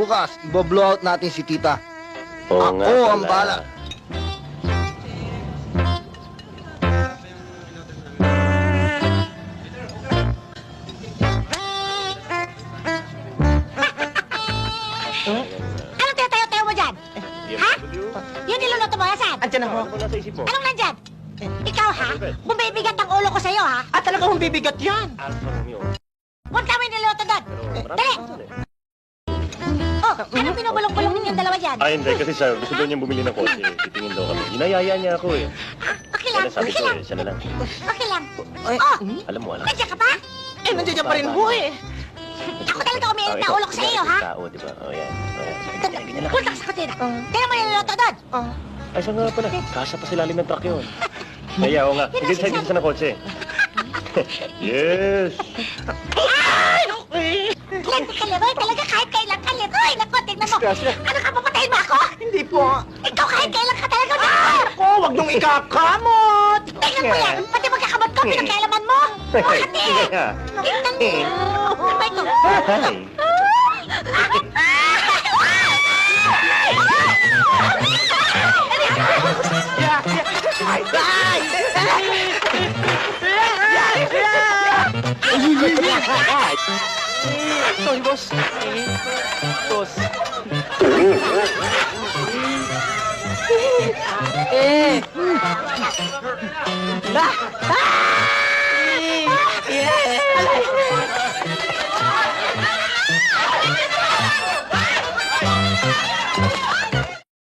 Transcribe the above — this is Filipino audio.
Bukas, ibablow out natin si tita. Oo nga Ako ang pala. bahala. Anong tinatayo-tayo mo dyan? Ha? Yung niluluto mo, asan? Andyan ako. Ano mo nasa isip mo? Anong nandyan? Ikaw, ha? Bumibigat ang ulo ko sa'yo, ha? At talagang bibigat yan. Alfa Romeo. Huwag kami niluluto doon. Pero marami Dali! pa doon eh. Oh, anong binubulong-bulong ninyong dalawa dyan? Ay, hindi. Kasi siya, gusto daw niyang bumili ng kotse. Titingin daw kami. Hinayaya niya ako eh. Okay lang, Kaya sabi okay ko lang. eh, siya na lang. Okay lang. Ay, Oh, Alam mo, alam. nandiyan ka pa? eh, nandiyan pa rin ho eh. Ako talaga umiinit na ulo ko sa iyo, ha? Tao, di ba? O, yan. O, yan. Ganyan, ganyan lang. Punta ka sa kutina. Tingnan mo niluluto doon. Ay, siya nga pala. Kasya pa sa ilalim ng truck yun. Kaya, oo nga. Hindi sa isa ng kotse. Yes! Glenn, kaliroy talaga kahit kailan kaliroy. Naku, tignan mo. Ano ka, papatayin mo ako? Hindi po. Ikaw kahit kailan ka talaga. Ako, wag niyong ikakamot. Tingnan mo yan. Pati magkakamot ko, pinagkailaman mo. Hati. Sige nga. Tingnan mo. Ano ba ito? Hi! Sorry, boss. Boss.